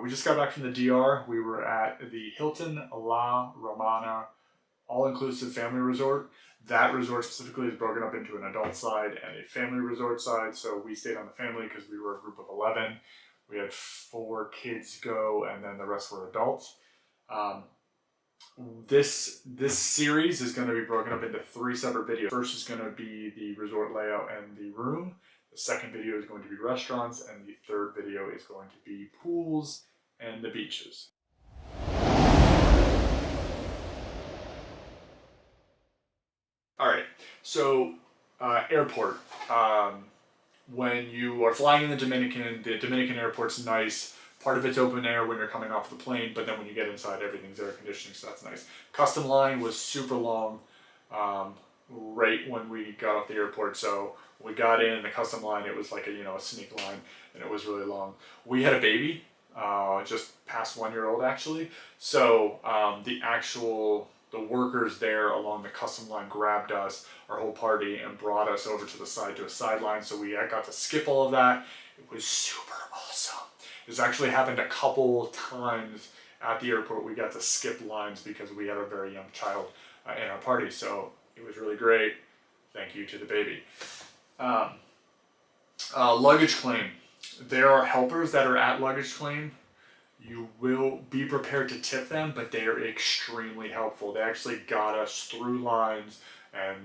We just got back from the DR. We were at the Hilton La Romana all-inclusive family resort. That resort specifically is broken up into an adult side and a family resort side. So we stayed on the family because we were a group of 11. We had 4 kids go, and then the rest were adults. Um, this series is going to be broken up into 3 separate videos. First is going to be the resort layout and the room. The second video is going to be restaurants, and the third video is going to be pools and the beaches. All right, so airport. When you are flying in the Dominican airport's nice. Part of it's open air when you're coming off the plane, but then when you get inside, everything's air conditioning, so that's nice. Custom line was super long right when we got off the airport, so when we got in the custom line, it was like a sneak line, and it was really long. We had a baby, just past 1-year-old actually, so the workers there along the custom line grabbed us, our whole party, and brought us over to the side to a sideline, so we got to skip all of that. It was super awesome. This actually happened a couple times at the airport. We got to skip lines because we had a very young child in our party, so it was really great. Thank you to the baby. Luggage claim. There are helpers that are at luggage claim. You will be prepared to tip them, but they are extremely helpful. They actually got us through lines and,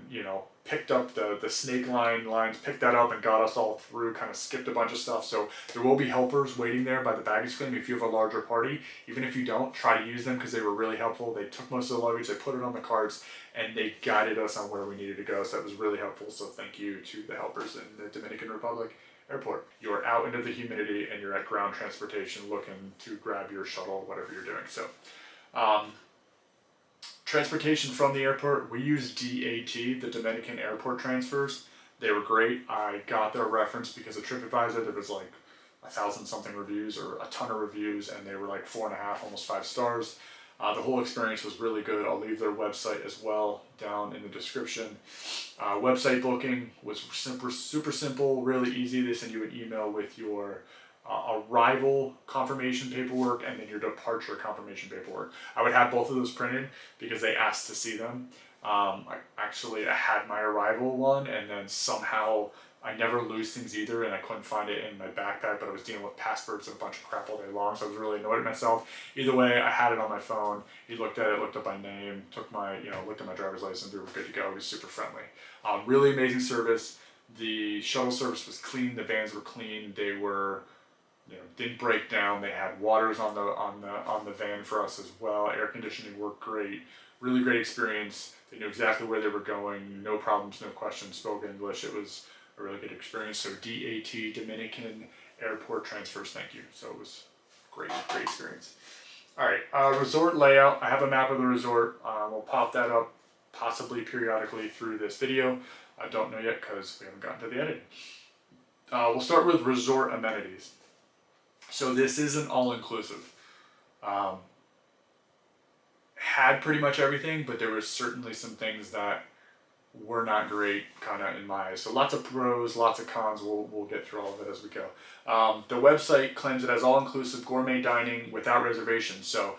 picked up the snake lines, picked that up and got us all through, kind of skipped a bunch of stuff. So there will be helpers waiting there by the baggage claim if you have a larger party. Even if you don't, try to use them because they were really helpful. They took most of the luggage, they put it on the carts, and they guided us on where we needed to go. So that was really helpful. So thank you to the helpers in the Dominican Republic airport. You're out into the humidity and you're at ground transportation looking to grab your shuttle, whatever you're doing. So transportation from the airport, we used DAT, the Dominican Airport Transfers. They were great. I got their reference because of TripAdvisor. There was like 1,000 something reviews or a ton of reviews, and they were like 4.5, almost 5 stars. The whole experience was really good. I'll leave their website as well down in the description. Website booking was super simple, really easy. They send you an email with your arrival confirmation paperwork and then your departure confirmation paperwork. I would have both of those printed because they asked to see them. I had my arrival one, and then somehow I never lose things either, and I couldn't find it in my backpack, but I was dealing with passports and a bunch of crap all day long, so I was really annoyed at myself. Either way, I had it on my phone. He looked at it, looked up my name, looked at my driver's license. We were good to go. He was super friendly. Really amazing service. The shuttle service was clean. The vans were clean. They were, didn't break down. They had waters on the van for us as well. Air conditioning worked great. Really great experience. They knew exactly where they were going. No problems, no questions. Spoke English. It was a really good experience. So DAT, Dominican Airport Transfers, thank you. So it was great experience. All right, resort layout. I have a map of the resort. We'll pop that up possibly periodically through this video. I don't know yet because we haven't gotten to the editing. We'll start with resort amenities. So this isn't all-inclusive. Had pretty much everything, but there was certainly some things that were not great, kind of in my eyes. So lots of pros, lots of cons. We'll get through all of it as we go. The website claims it has all-inclusive gourmet dining without reservations. So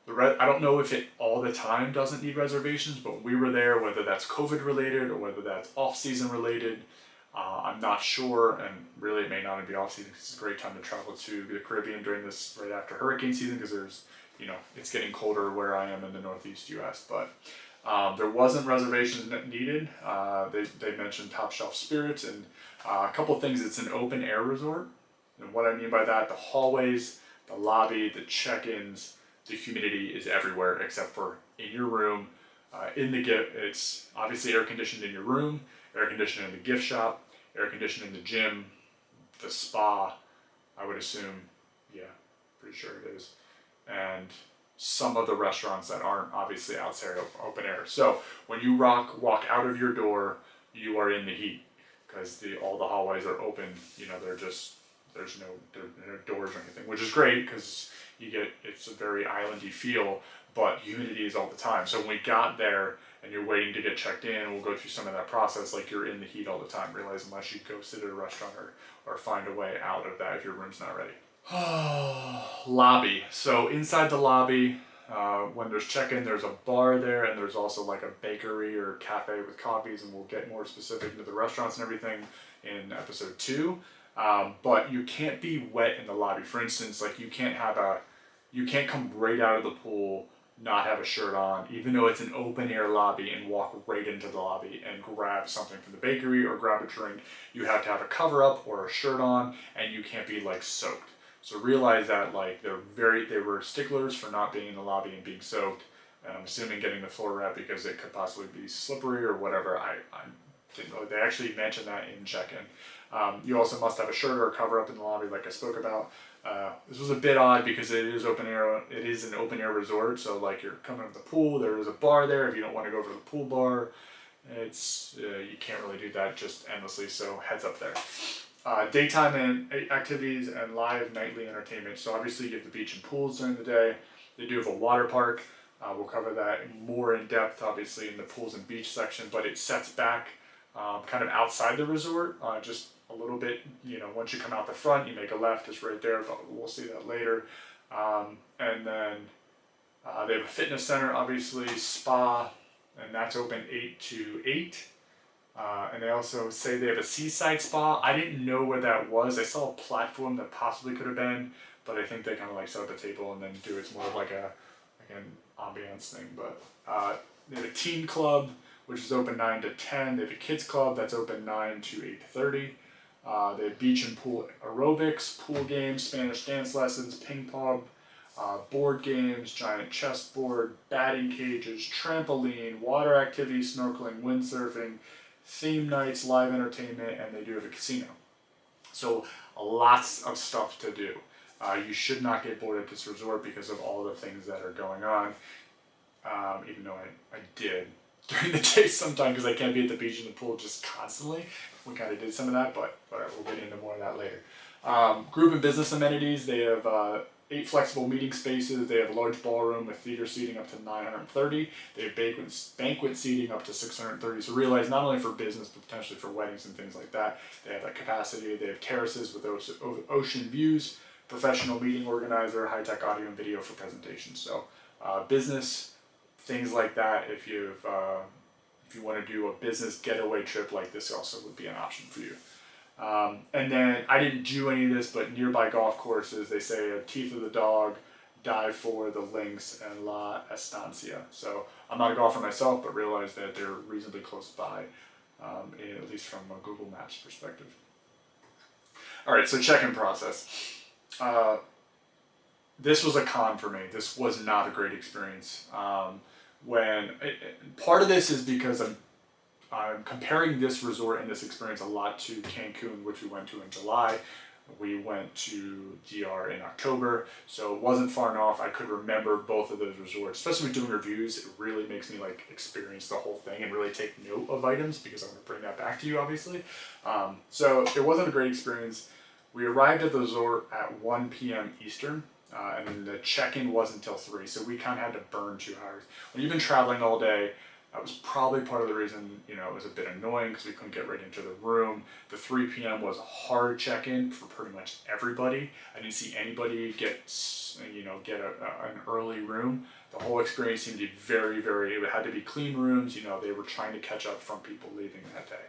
I don't know if it all the time doesn't need reservations, but when we were there, whether that's COVID related or whether that's off-season related, I'm not sure, and really it may not be off-season because it's a great time to travel to the Caribbean during this right after hurricane season because there's, it's getting colder where I am in the Northeast US, but there wasn't reservations needed. They mentioned top shelf spirits and a couple things. It's an open air resort, and what I mean by that, the hallways, the lobby, the check-ins, the humidity is everywhere except for in your room. It's obviously air conditioned in your room, air conditioned in the gift shop, air conditioned in the gym, the spa, I would assume. Yeah, pretty sure it is. And some of the restaurants that aren't obviously outside open air. So when you walk out of your door, you are in the heat because all the hallways are open. There's no doors or anything, which is great because it's a very islandy feel, but humidity is all the time. So when we got there and you're waiting to get checked in, we'll go through some of that process, like you're in the heat all the time. Realize unless you go sit at a restaurant or find a way out of that if your room's not ready. Lobby. So inside the lobby, when there's check-in, there's a bar there, and there's also like a bakery or cafe with coffees, and we'll get more specific into the restaurants and everything in episode 2. But you can't be wet in the lobby. For instance, like you can't come right out of the pool, not have a shirt on, even though it's an open air lobby, and walk right into the lobby and grab something from the bakery or grab a drink. You have to have a cover up or a shirt on, and you can't be like soaked. So realize that like they were sticklers for not being in the lobby and being soaked. And I'm assuming getting the floor wrap because it could possibly be slippery or whatever. I didn't know. They actually mentioned that in check-in. You also must have a shirt or a cover up in the lobby, like I spoke about. This was a bit odd because it is open air. It is an open air resort, so like you're coming up the pool. There is a bar there. If you don't want to go to the pool bar, it's you can't really do that just endlessly. So heads up there. Daytime and activities and live nightly entertainment. So obviously you have the beach and pools during the day. They do have a water park. We'll cover that more in depth, obviously, in the pools and beach section. But it sets back kind of outside the resort, just a little bit. You know, once you come out the front, you make a left. It's right there, but we'll see that later. And then they have a fitness center, obviously, spa, and that's open 8 to 8. And they also say they have a seaside spa. I didn't know where that was. I saw a platform that possibly could have been, but I think they kind of like set up a table and then do it's more of like an ambiance thing. But they have a teen club, which is open 9 to 10. They have a kids club that's open 9 to 8:30. They have beach and pool aerobics, pool games, Spanish dance lessons, ping pong, board games, giant chessboard, batting cages, trampoline, water activities, snorkeling, windsurfing, theme nights, live entertainment, and they do have a casino. So lots of stuff to do. You should not get bored at this resort because of all the things that are going on. Even though I did during the day sometimes because I can't be at the beach and the pool just constantly. We kind of did some of that, but we'll get into more of that later. Group and business amenities. They have 8 flexible meeting spaces. They have a large ballroom with theater seating up to 930. They have banquet seating up to 630. So realize not only for business, but potentially for weddings and things like that. They have that capacity. They have terraces with ocean views, professional meeting organizer, high-tech audio and video for presentations. So business, things like that. If you want to do a business getaway trip like this, also would be an option for you. And then I didn't do any of this, but nearby golf courses, they say Teeth of the Dog, Dive for the Links, and La Estancia. So I'm not a golfer myself, but realize that they're reasonably close by, at least from a Google Maps perspective. All right, so check-in process. This was a con for me. This was not a great experience. Part of this is because I'm comparing this resort and this experience a lot to Cancun, which we went to in July. We went to DR in October, so it wasn't far enough. I could remember both of those resorts, especially with doing reviews. It really makes me like experience the whole thing and really take note of items because I'm going to bring that back to you, obviously. So it wasn't a great experience. We arrived at the resort at 1 p.m. Eastern. And then the check-in was until 3, so we kind of had to burn 2 hours. When you've been traveling all day, that was probably part of the reason, it was a bit annoying because we couldn't get right into the room. The 3 p.m. was a hard check-in for pretty much everybody. I didn't see anybody get an early room. The whole experience seemed to be very, very, it had to be clean rooms. They were trying to catch up from people leaving that day.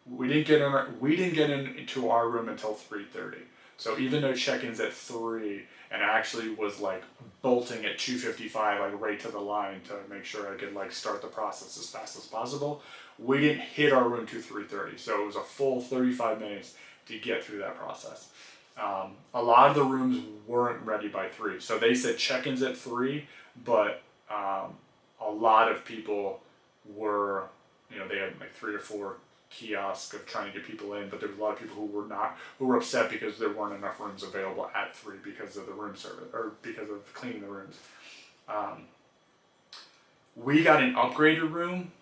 We didn't get into our room until 3:30. So even though check-in's at 3, and I actually was like bolting at 2:55, like right to the line to make sure I could like start the process as fast as possible, we didn't hit our room to 3:30. So it was a full 35 minutes to get through that process. A lot of the rooms weren't ready by 3. So they said check-in's at 3, but a lot of people were, they had like 3 or 4 kiosk of trying to get people in, but there was a lot of people who were upset because there weren't enough rooms available at 3 because of the room service or because of cleaning the rooms. We got an upgraded room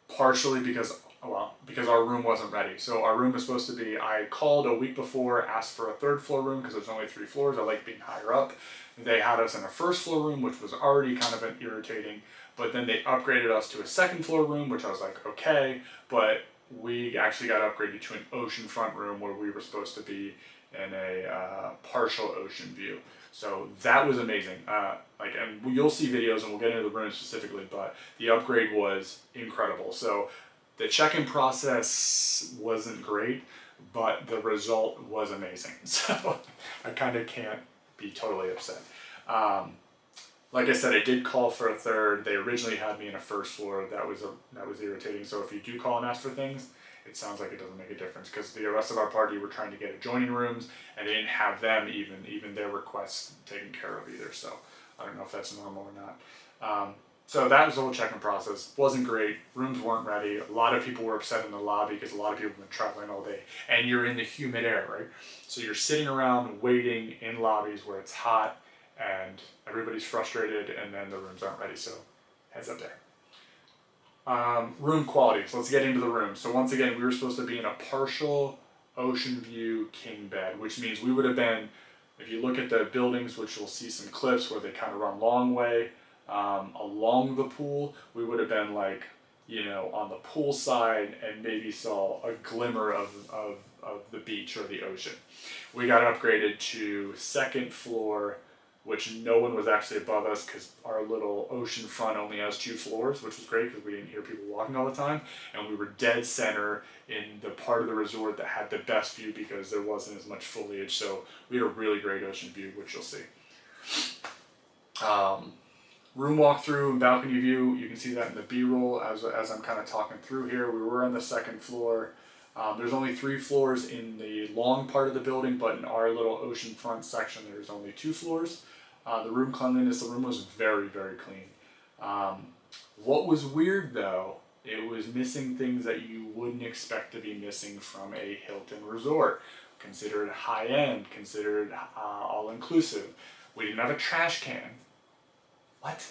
partially because our room wasn't ready. So our room was supposed to be, I called a week before, asked for a 3rd floor room because there's only 3 floors. I like being higher up. They had us in a 1st floor room, which was already kind of irritating, but then they upgraded us to a 2nd floor room, which I was like, okay, but we actually got upgraded to an oceanfront room where we were supposed to be and a partial ocean view. So that was amazing. And you'll see videos, and we'll get into the room specifically, but the upgrade was incredible. So the check-in process wasn't great, but the result was amazing. So I kind of can't be totally upset. Like I said, I did call for a third. They originally had me in a first floor. That was irritating. So if you do call and ask for things, it sounds like it doesn't make a difference, because the rest of our party were trying to get adjoining rooms, and they didn't have them even their requests taken care of either. So I don't know if that's normal or not. So that was the whole check-in process. Wasn't great. Rooms weren't ready. A lot of people were upset in the lobby because a lot of people have been traveling all day, and you're in the humid air, right? So you're sitting around waiting in lobbies where it's hot and everybody's frustrated, and then the rooms aren't ready. So heads up there. Room quality. So let's get into the room. So once again, we were supposed to be in a partial ocean view king bed, which means we would have been, if you look at the buildings, which you'll see some clips where they kind of run long way along the pool, we would have been like, on the pool side, and maybe saw a glimmer of the beach or the ocean. We got upgraded to second floor, which no one was actually above us, because our little ocean front only has 2 floors, which was great because we didn't hear people walking all the time. And we were dead center in the part of the resort that had the best view because there wasn't as much foliage. So we had a really great ocean view, which you'll see. Room walkthrough and balcony view, you can see that in the B-roll as I'm kind of talking through here. We were on the second floor. There's only 3 floors in the long part of the building, but in our little oceanfront section, there's only 2 floors. The room cleanliness, the room was very, very clean. What was weird though, it was missing things that you wouldn't expect to be missing from a Hilton resort. Considered high-end, considered all-inclusive. We didn't have a trash can. What?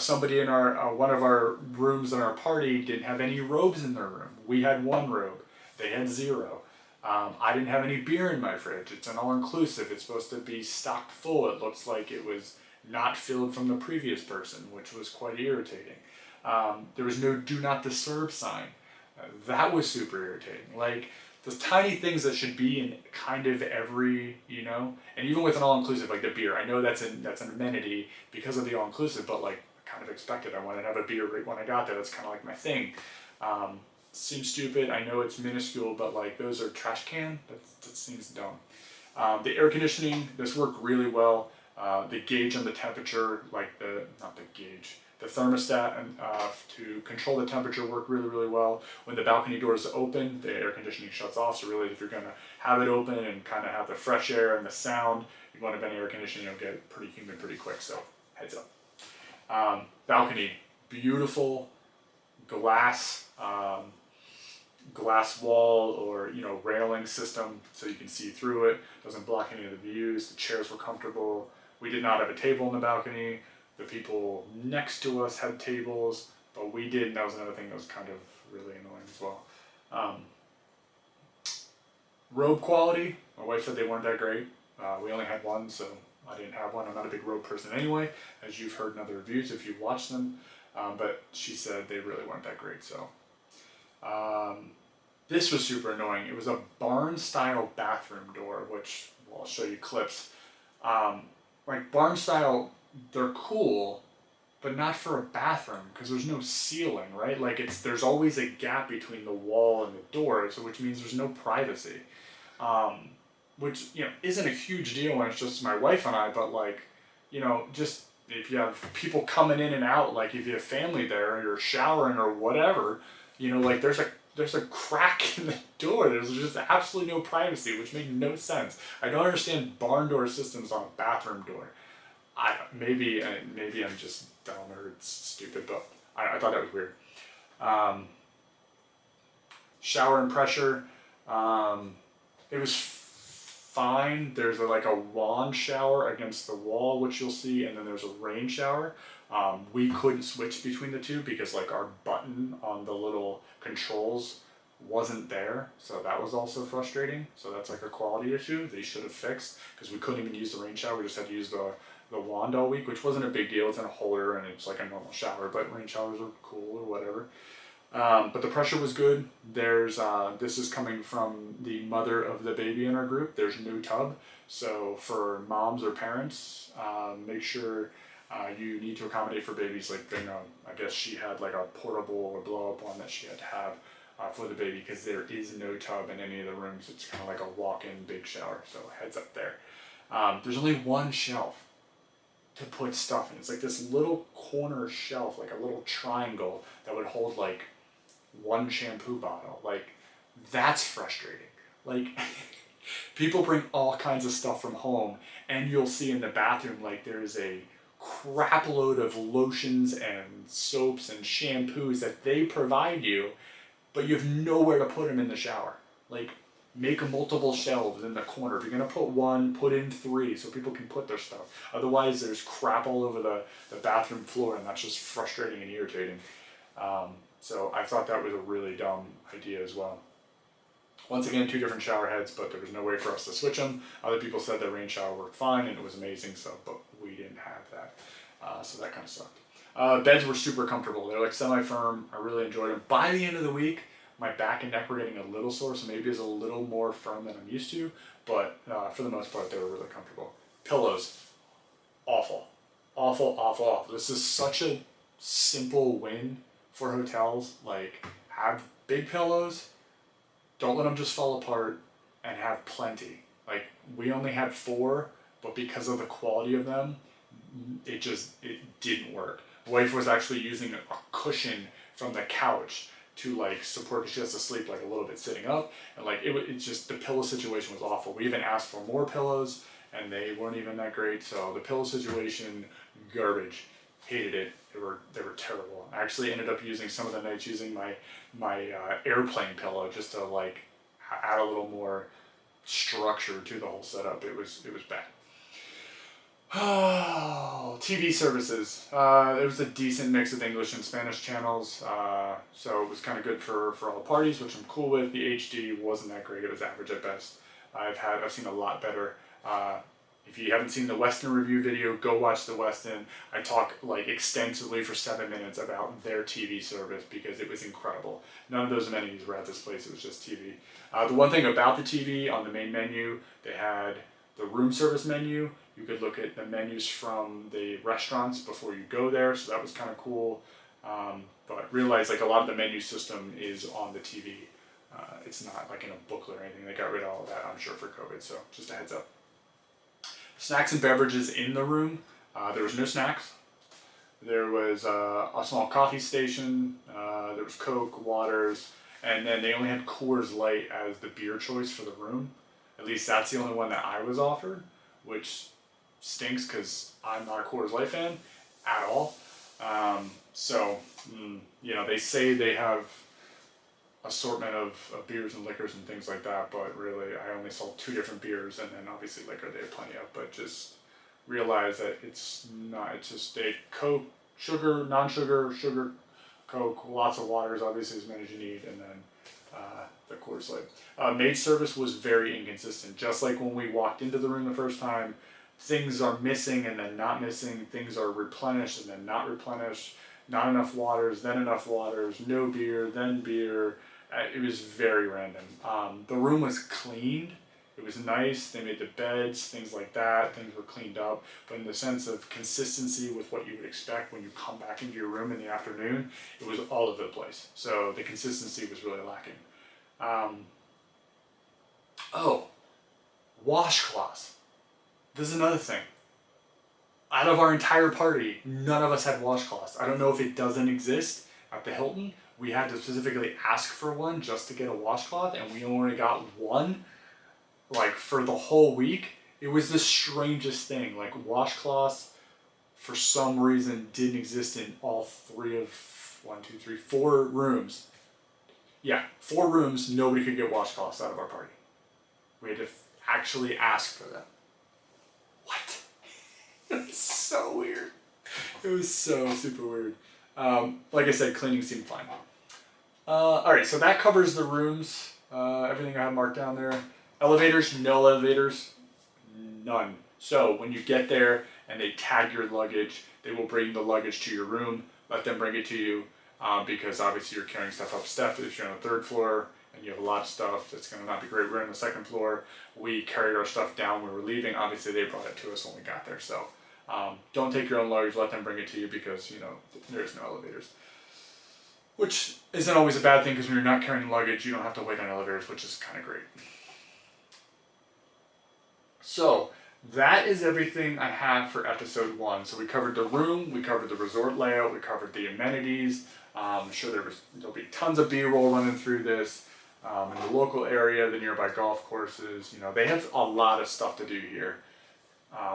Somebody in one of our rooms in our party didn't have any robes in their room. We had 1 robe. They had 0. I didn't have any beer in my fridge. It's an all-inclusive. It's supposed to be stocked full. It looks like it was not filled from the previous person, which was quite irritating. There was no "do not disturb" sign. That was super irritating. Like, the tiny things that should be in kind of every, and even with an all-inclusive, like the beer, I know that's an amenity because of the all-inclusive, but like, I kind of expected. I wanted to have a beer right when I got there. That's kind of like my thing. Seems stupid. I know it's minuscule, but like, those are trash can. That seems dumb. The air conditioning, this worked really well. The gauge on the temperature, the thermostat and to control the temperature worked really, really well. When the balcony doors open, the air conditioning shuts off. So really, if you're gonna have it open and kind of have the fresh air and the sound, you want to have air conditioning, you'll get pretty humid pretty quick. So heads up. Balcony, beautiful glass wall or railing system, so you can see through it. Doesn't block any of the views. The chairs were comfortable. We did not have a table in the balcony. The people next to us had tables, but we did, and that was another thing that was kind of really annoying as well. Robe quality, my wife said they weren't that great. We only had 1, so I didn't have one. I'm not a big robe person anyway, as you've heard in other reviews if you've watched them, but she said they really weren't that great. So this was super annoying. It was a barn-style bathroom door, which I'll show you clips. Like barn-style, they're cool, but not for a bathroom because there's no ceiling, right? Like there's always a gap between the wall and the door, so which means there's no privacy, which isn't a huge deal when it's just my wife and I. But like, just if you have people coming in and out, like if you have family there, or you're showering or whatever, like there's a crack in the door. There's just absolutely no privacy, which made no sense. I don't understand barn door systems on a bathroom door. Maybe I'm just dumb or it's stupid, but I thought that was weird. Shower and pressure, it was fine. There's a wand shower against the wall, which you'll see, and then there's a rain shower. We couldn't switch between the two because our button on the little controls wasn't there, so that was also frustrating. So that's a quality issue they should have fixed, because we couldn't even use the rain shower. We just had to use the wand all week, which wasn't a big deal. It's in a holder and it's like a normal shower, but rain showers are cool or whatever. But the pressure was good. This is coming from the mother of the baby in our group. There's no tub. So for moms or parents, make sure you need to accommodate for babies. Like, I guess she had like a portable or blow up one that she had to have for the baby, because there is no tub in any of the rooms. It's kind of like a walk-in big shower. So heads up there. There's only one shelf to put stuff in. It's like this little corner shelf, like a little triangle that would hold like one shampoo bottle. Like, that's frustrating. Like, people bring all kinds of stuff from home, and you'll see in the bathroom, like, there's a crap load of lotions and soaps and shampoos that they provide you, but you have nowhere to put them in the shower. Like, make multiple shelves in the corner. If you're gonna put one, put in 3 so people can put their stuff. Otherwise, there's crap all over the bathroom floor, and that's just frustrating and irritating. So I thought that was a really dumb idea as well. Once again, 2 different shower heads, but there was no way for us to switch them. Other people said the rain shower worked fine and it was amazing, but we didn't have that. So that kind of sucked. Beds were super comfortable. They're like semi-firm. I really enjoyed them. By the end of the week, my back and neck were getting a little sore, so maybe it's a little more firm than I'm used to, but for the most part, they were really comfortable. Pillows, awful. Awful, awful, awful. This is such a simple win for hotels. Like, have big pillows, don't let them just fall apart, and have plenty. Like, we only had 4, but because of the quality of them, it didn't work. Wife was actually using a cushion from the couch to like support, because she has to sleep like a little bit sitting up, and like it's just, the pillow situation was awful. We even asked for more pillows, and they weren't even that great. So the pillow situation, garbage. Hated it. They were terrible. I actually ended up using some of the nights using my airplane pillow just to like add a little more structure to the whole setup. It was bad. Oh, TV services. It was a decent mix of English and Spanish channels, so it was kind of good for all the parties, which I'm cool with. The HD wasn't that great. It was average at best. I've seen a lot better. If you haven't seen the Westin review video, go watch the Westin. I talk like extensively for 7 minutes about their TV service because it was incredible. None of those amenities were at this place. It was just TV. The one thing about the TV, on the main menu, they had the room service menu. You could look at the menus from the restaurants before you go there, so that was kind of cool. But realize like a lot of the menu system is on the TV. It's not like in a booklet or anything. They got rid of all of that, I'm sure, for COVID, so just a heads up. Snacks and beverages in the room. There was no snacks. There was a small coffee station. There was Coke, waters, and then they only had Coors Light as the beer choice for the room. At least that's the only one that I was offered, which stinks because I'm not a Coors Light fan at all. They say they have assortment of beers and liquors and things like that, but really I only saw 2 different beers, and then obviously liquor they have plenty of, but just realize that it's just a Coke, sugar, non-sugar, sugar, Coke, lots of waters, obviously as many as you need, and then the Coors Light. Maid service was very inconsistent. Just like when we walked into the room the first time, things are missing and then not missing, things are replenished and then not replenished, not enough waters, then enough waters, no beer, then beer. It was very random. The room was cleaned. It was nice. They made the beds, things like that. Things were cleaned up. But in the sense of consistency with what you would expect when you come back into your room in the afternoon, it was all over the place. So the consistency was really lacking. Washcloths. This is another thing. Out of our entire party, none of us had washcloths. I don't know if it doesn't exist at the Hilton. We had to specifically ask for one just to get a washcloth, and we only got one, like, for the whole week. It was the strangest thing. Like, washcloths, for some reason, didn't exist in all 4 rooms. Yeah, 4 rooms, nobody could get washcloths out of our party. We had to actually ask for them. What? It was so weird. It was so super weird. Like I said, cleaning seemed fine. Alright, so that covers the rooms. Everything I have marked down there. Elevators, no elevators. None. So when you get there and they tag your luggage, they will bring the luggage to your room, let them bring it to you. because obviously you're carrying stuff up steps if you're on the 3rd floor and you have a lot of stuff. That's going to not be great. We're on the 2nd floor. We carried our stuff down when we were leaving. Obviously they brought it to us when we got there. So don't take your own luggage. Let them bring it to you because, you know, there's no elevators. Which isn't always a bad thing because when you're not carrying luggage, you don't have to wait on elevators, which is kind of great. So that is everything I have for episode 1. So we covered the room, we covered the resort layout, we covered the amenities. I'm sure there'll be tons of B-roll running through this. In the local area, the nearby golf courses, you know, they have a lot of stuff to do here,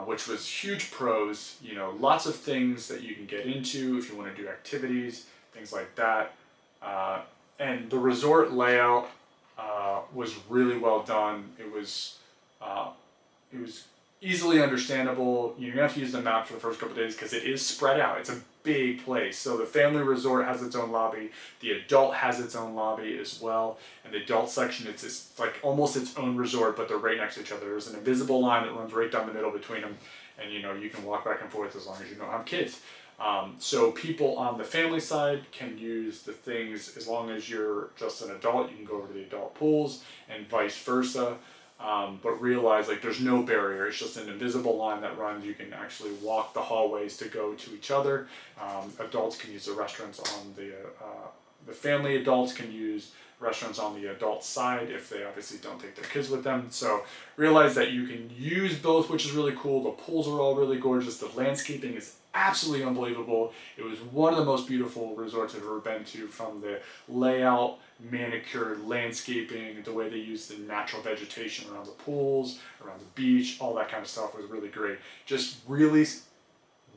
which was huge pros. You know, lots of things that you can get into if you want to do activities, things like that. And the resort layout was really well done. It was easily understandable. You're gonna have to use the map for the first couple of days because it is spread out. It's a big place. So the family resort has its own lobby. The adult has its own lobby as well. And the adult section, it's like almost its own resort, but they're right next to each other. There's an invisible line that runs right down the middle between them, and you know you can walk back and forth as long as you don't have kids. So people on the family side can use the things as long as you're just an adult. You can go over to the adult pools and vice versa. But realize like there's no barrier. It's just an invisible line that runs. You can actually walk the hallways to go to each other. Adults can use the restaurants on the family adults can use restaurants on the adult side if they obviously don't take their kids with them. So realize that you can use both, which is really cool. The pools are all really gorgeous. The landscaping is absolutely unbelievable. It was one of the most beautiful resorts I've ever been to, from the layout, manicured landscaping, the way they use the natural vegetation around the pools, around the beach, all that kind of stuff was really great. Just really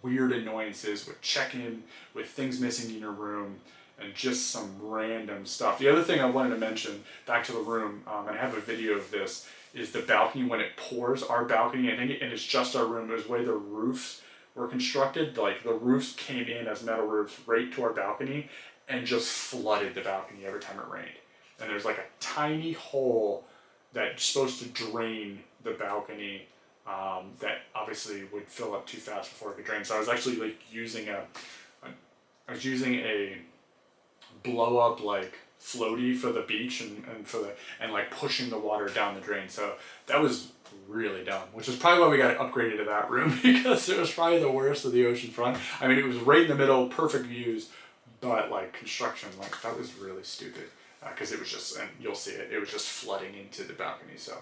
weird annoyances with check-in, with things missing in your room, and just some random stuff. The other thing I wanted to mention, back to the room, and I have a video of this, is the balcony when it pours. Our balcony, I think, and it's just our room, it was the way the roofs were constructed. Like the roofs came in as metal roofs right to our balcony and just flooded the balcony every time it rained. And there's like a tiny hole that's supposed to drain the balcony that obviously would fill up too fast before it could drain. So I was actually like using a blow up like floaty for the beach and like pushing the water down the drain. So that was really dumb, which is probably why we got upgraded to that room, because it was probably the worst of the ocean front. I mean, it was right in the middle, perfect views, but like construction, like that was really stupid, because it was just, and you'll see it, it was just flooding into the balcony. So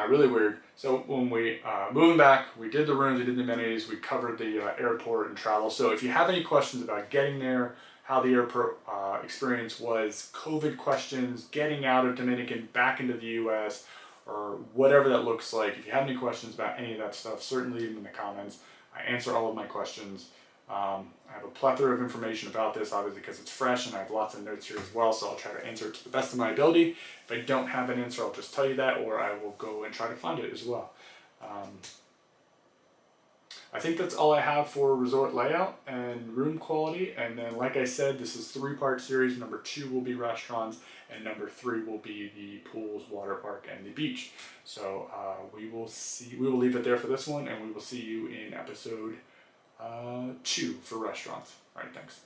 really weird. So when we moving back, we did the rooms, we did the amenities, we covered the airport and travel. So if you have any questions about getting there, how the airport experience was, COVID questions, getting out of Dominican back into the U.S., or whatever that looks like, if you have any questions about any of that stuff, certainly leave them in the comments. I answer all of my questions. I have a plethora of information about this, obviously, because it's fresh, and I have lots of notes here as well, so I'll try to answer it to the best of my ability. If I don't have an answer, I'll just tell you that, or I will go and try to find it as well. I think that's all I have for resort layout and room quality. And then, like I said, this is 3-part series. Number 2 will be restaurants, and number 3 will be the pools, water park, and the beach. So we will leave it there for this one, and we will see you in episode 2 for restaurants. All right, thanks.